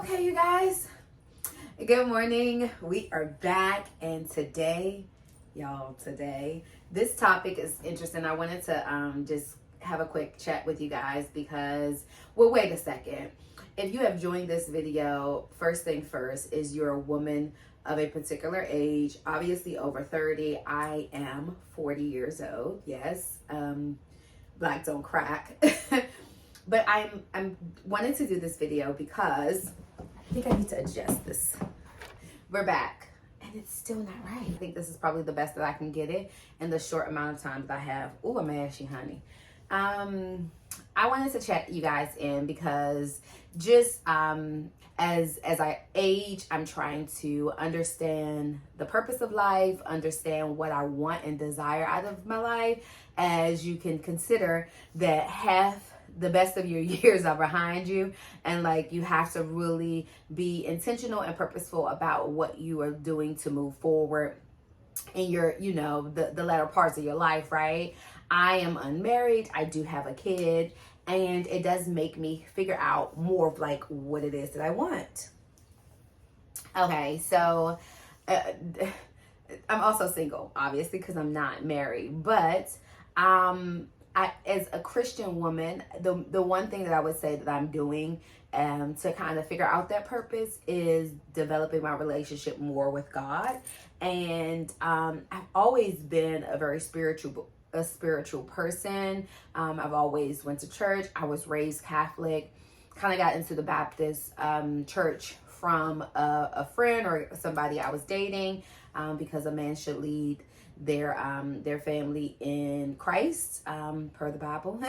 Okay, you guys, good morning. We are back, and today, this topic is interesting. I wanted to just have a quick chat with you guys because, well, wait a second. If you have joined this video, first thing first is you're a woman of a particular age, obviously over 30. I am 40 years old. Yes, black don't crack. But I'm wanting to do this video because I think I need to adjust this. We're back and it's still not right. I think this is probably the best that I can get it in the short amount of time that I have. Ooh, I'm ashy, honey. I wanted to check you guys in because just as I age, I'm trying to understand the purpose of life, understand what I want and desire out of my life. As you can consider that half the best of your years are behind you, and like you have to really be intentional and purposeful about what you are doing to move forward in your, the latter parts of your life, right? I am unmarried. I do have a kid, and it does make me figure out more of like what it is that I want. Okay, so I'm also single, obviously, because I'm not married, but as a Christian woman, the one thing that I would say that I'm doing to kind of figure out that purpose is developing my relationship more with God. And I've always been a very spiritual person. I've always went to church. I was raised Catholic, kind of got into the Baptist church from a friend or somebody I was dating, because a man should lead their family in Christ, per the Bible.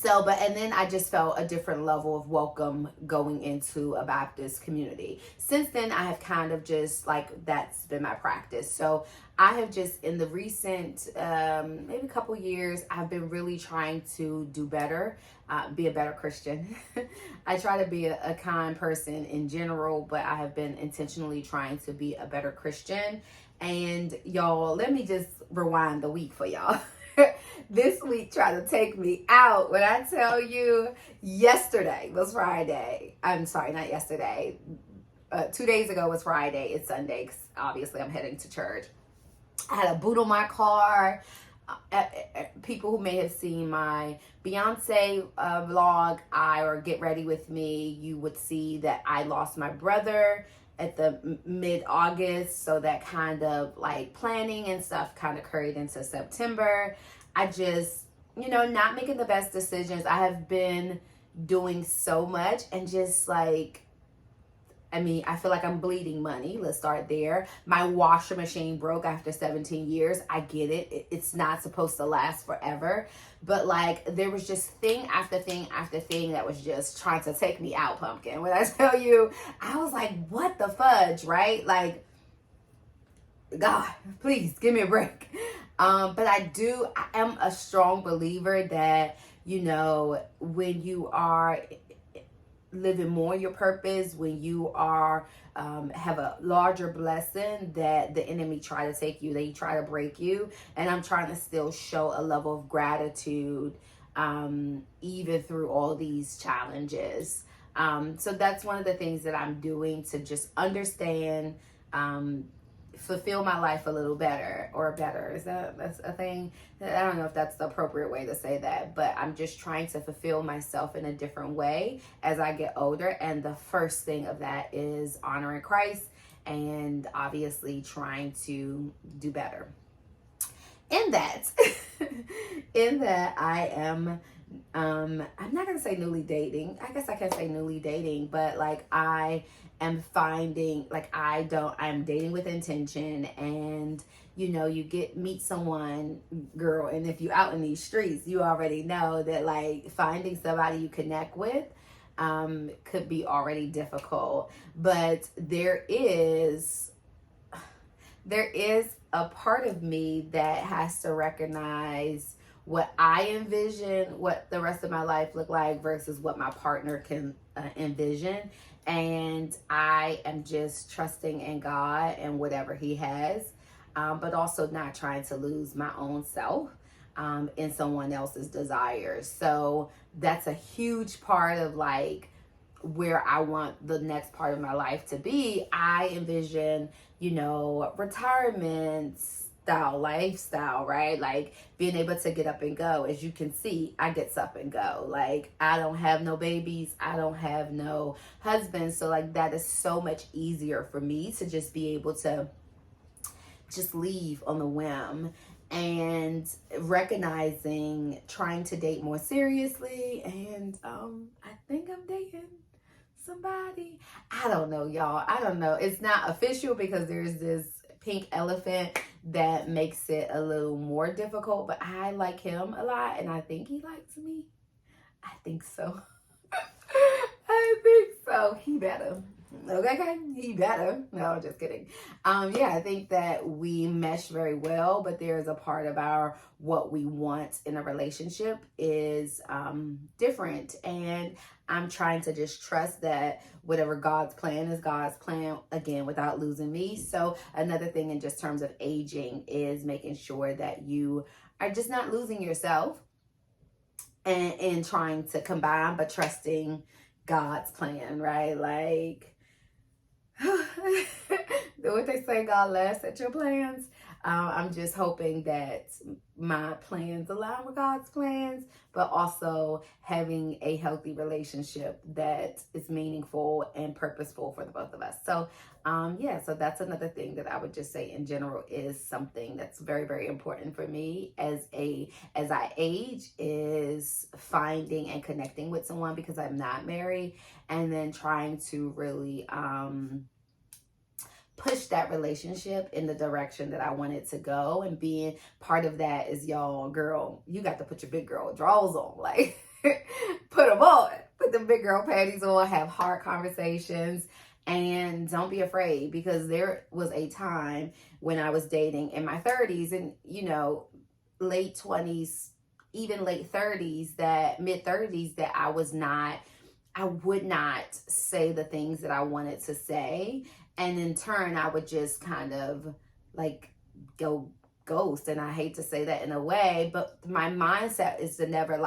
And then I just felt a different level of welcome going into a Baptist community. Since then, I have kind of just that's been my practice. So I have just in the recent, maybe a couple years, I've been really trying to do better, be a better Christian. I try to be a kind person in general, but I have been intentionally trying to be a better Christian. And y'all, let me just rewind the week for y'all. This week tried to take me out. When I tell you, yesterday was Friday. I'm sorry, not yesterday. 2 days ago was Friday. It's Sunday, 'cause obviously I'm heading to church. I had a boot on my car. People who may have seen my Beyonce vlog, or Get Ready With Me, you would see that I lost my brother at the mid-August. So that kind of planning and stuff kind of carried into September. I just, not making the best decisions. I have been doing so much and just I feel like I'm bleeding money. Let's start there. My washer machine broke after 17 years. I get it. It's not supposed to last forever. But there was just thing after thing after thing that was just trying to take me out, pumpkin. When I tell you, I was like, what the fudge, right? God, please give me a break. But I am a strong believer that, when you are living more your purpose, when you are have a larger blessing, that the enemy try to take you, they try to break you. And I'm trying to still show a level of gratitude even through all these challenges. So that's one of the things that I'm doing to just understand, fulfill my life a little better, or better. That's a thing? I don't know if that's the appropriate way to say that, but I'm just trying to fulfill myself in a different way as I get older. And the first thing of that is honoring Christ and obviously trying to do better. In that, I am, I'm not going to say newly dating. I guess I can say newly dating, but I am finding, I'm dating with intention. And, you meet someone, girl, and if you're out in these streets, you already know that finding somebody you connect with could be already difficult. But there is a part of me that has to recognize what I envision, what the rest of my life look like versus what my partner can envision. And I am just trusting in God and whatever he has, but also not trying to lose my own self in someone else's desires. So that's a huge part of where I want the next part of my life to be, I envision, retirement style lifestyle, right? Like being able to get up and go. As you can see, I get up and go. Like I don't have no babies, I don't have no husband. So like that is so much easier for me to just be able to just leave on the whim, and recognizing trying to date more seriously. And I think I'm dating somebody. I don't know, y'all. I don't know. It's not official because there's this pink elephant that makes it a little more difficult, but I like him a lot and I think he likes me. I think so. I think so. He better. Okay, he better. No, just kidding. I think that we mesh very well, but there's a part of what we want in a relationship is different, and I'm trying to just trust that whatever God's plan is God's plan, again, without losing me. So another thing in just terms of aging is making sure that you are just not losing yourself and trying to combine, but trusting God's plan, right? Like, what they say, God laughs at your plans. I'm just hoping that my plans align with God's plans, but also having a healthy relationship that is meaningful and purposeful for the both of us. So, so that's another thing that I would just say in general is something that's very, very important for me as I age, is finding and connecting with someone because I'm not married, and then trying to really push that relationship in the direction that I want it to go. And being part of that is, y'all, girl, you got to put your big girl drawers on. Like, put them on. Put the big girl panties on. Have hard conversations. And don't be afraid, because there was a time when I was dating in my 30s and, late 20s, even late 30s, that mid 30s, that I would not say the things that I wanted to say. And in turn, I would just kind of like go ghost. And I hate to say that in a way, but my mindset is to never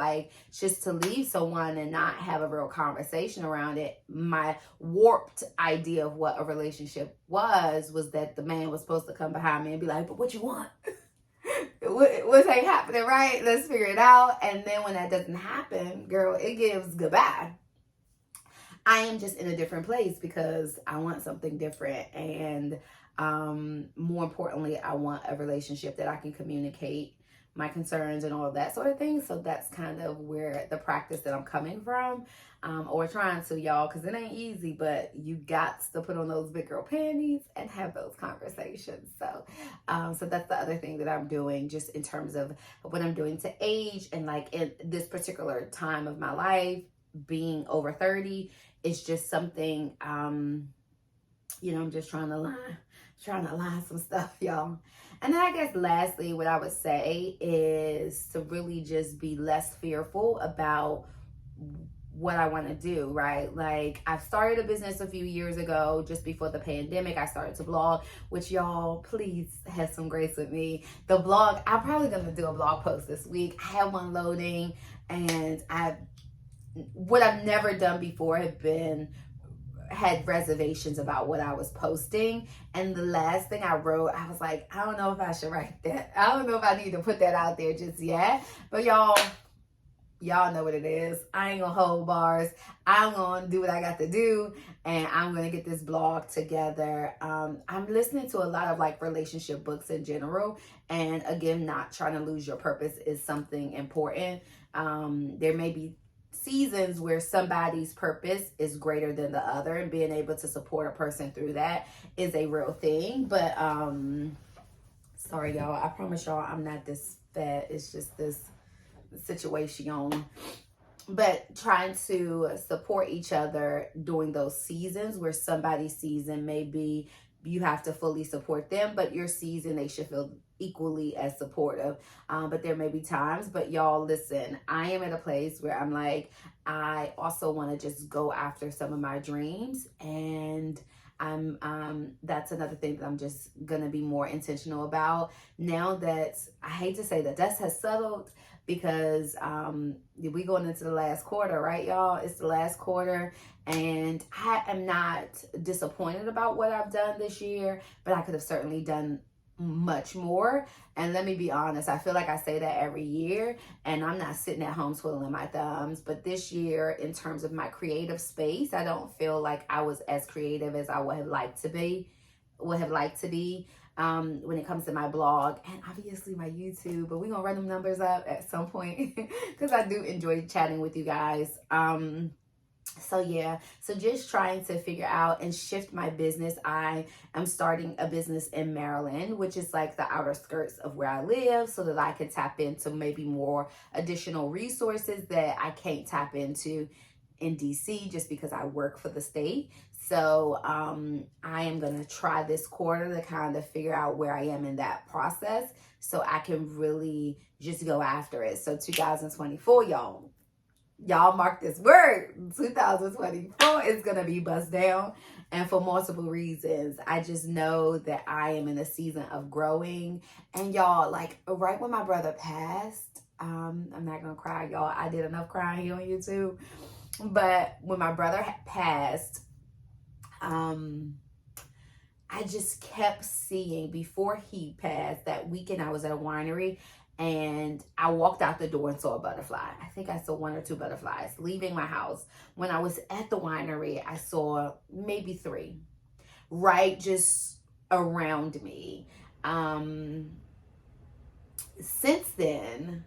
just to leave someone and not have a real conversation around it. My warped idea of what a relationship was that the man was supposed to come behind me and be like, but what you want? What's ain't happening, right? Let's figure it out. And then when that doesn't happen, girl, it gives goodbye. I am just in a different place because I want something different. And more importantly, I want a relationship that I can communicate my concerns and all of that sort of thing. So that's kind of where the practice that I'm coming from, or trying to, y'all, because it ain't easy, but you got to put on those big girl panties and have those conversations. So that's the other thing that I'm doing, just in terms of what I'm doing to age. And like in this particular time of my life, being over 30, it's just something, I'm just trying to align some stuff, y'all. And then I guess lastly, what I would say is to really just be less fearful about what I want to do, right? Like, I started a business a few years ago, just before the pandemic. I started to blog, which, y'all, please have some grace with me. The blog, I'm probably going to do a blog post this week. I have one loading, and what I've never done before had reservations about what I was posting. And the last thing I wrote, I was like, I don't know if I should write that. I don't know if I need to put that out there just yet. But y'all know what it is. I ain't gonna hold bars. I'm gonna do what I got to do, and I'm gonna get this blog together. I'm listening to a lot of relationship books in general, and again, not trying to lose your purpose is something important. There may be seasons where somebody's purpose is greater than the other, and being able to support a person through that is a real thing. But sorry, y'all, I promise y'all I'm not this fat. It's just this situation. But trying to support each other during those seasons where somebody's season may be you have to fully support them, but your season they should feel equally as supportive. But there may be times, but y'all, listen, I am at a place where I'm like, I also want to just go after some of my dreams, and that's another thing that I'm just gonna be more intentional about now that, I hate to say, the dust has settled, because we going into the last quarter, right, y'all? It's the last quarter, and I am not disappointed about what I've done this year, but I could have certainly done much more. And let me be honest, I feel like I say that every year, and I'm not sitting at home twiddling my thumbs. But this year, in terms of my creative space, I don't feel like I was as creative as I would have liked to be. When it comes to my blog and obviously my YouTube, but we're gonna run them numbers up at some point because I do enjoy chatting with you guys. So yeah, so just trying to figure out and shift my business. I am starting a business in Maryland, which is like the outer skirts of where I live, so that I can tap into maybe more additional resources that I can't tap into in DC just because I work for the state. So I am going to try this quarter to kind of figure out where I am in that process so I can really just go after it. So 2024, y'all mark this word. 2024 is going to be bust down, and for multiple reasons. I just know that I am in a season of growing. And y'all, like right when my brother passed, I'm not going to cry, y'all. I did enough crying here on YouTube. But when my brother passed, I just kept seeing, before he passed, that weekend I was at a winery and I walked out the door and saw a butterfly. I think I saw 1 or 2 butterflies leaving my house. When I was at the winery, I saw maybe 3, right, just around me. Since then,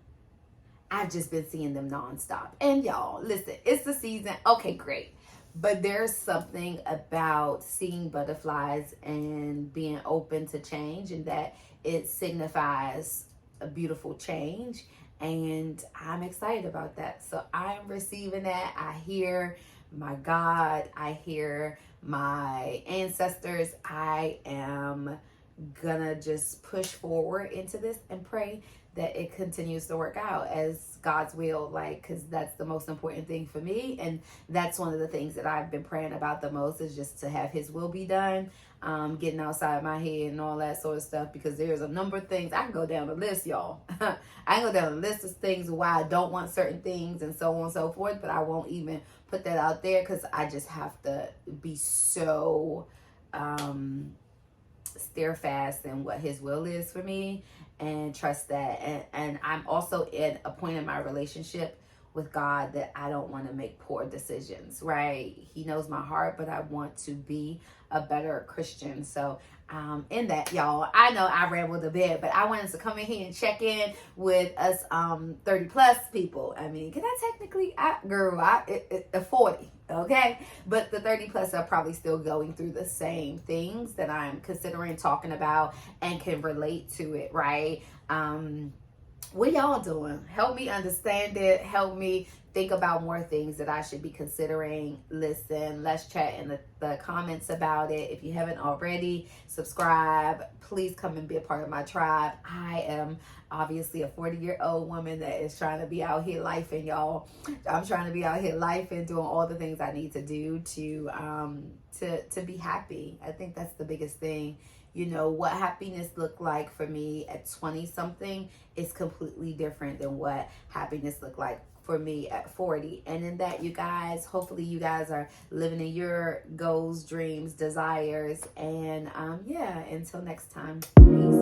I've just been seeing them nonstop. And y'all, listen, it's the season. Okay, great. But there's something about seeing butterflies and being open to change, and that it signifies a beautiful change. And I'm excited about that. So I'm receiving that. I hear my God. I hear my ancestors. I am gonna just push forward into this and pray that it continues to work out as God's will, like, because that's the most important thing for me. And that's one of the things that I've been praying about the most, is just to have his will be done, getting outside my head and all that sort of stuff, because there's a number of things. I can go down the list, y'all. I can go down the list of things why I don't want certain things and so on and so forth, but I won't even put that out there because I just have to be so steadfast in what his will is for me, and trust that. And I'm also at a point in my relationship with God that I don't want to make poor decisions, right? He knows my heart, but I want to be a better Christian. So in that, y'all, I know I rambled a bit, but I wanted to come in here and check in with us 30 plus people. I mean, can I technically, 40, okay? But the 30 plus are probably still going through the same things that I'm considering talking about and can relate to it, right? What y'all doing? Help me understand it. Help me think about more things that I should be considering. Listen, let's chat in the comments about it. If you haven't already, subscribe. Please come and be a part of my tribe. I am obviously a 40-year-old woman that is trying to be out here lifing, y'all. I'm trying to be out here lifing, doing all the things I need to do to be happy. I think that's the biggest thing. You know, what happiness looked like for me at 20 something is completely different than what happiness looked like for me at 40. And in that, you guys, hopefully you guys are living in your goals, dreams, desires. And yeah, until next time, peace.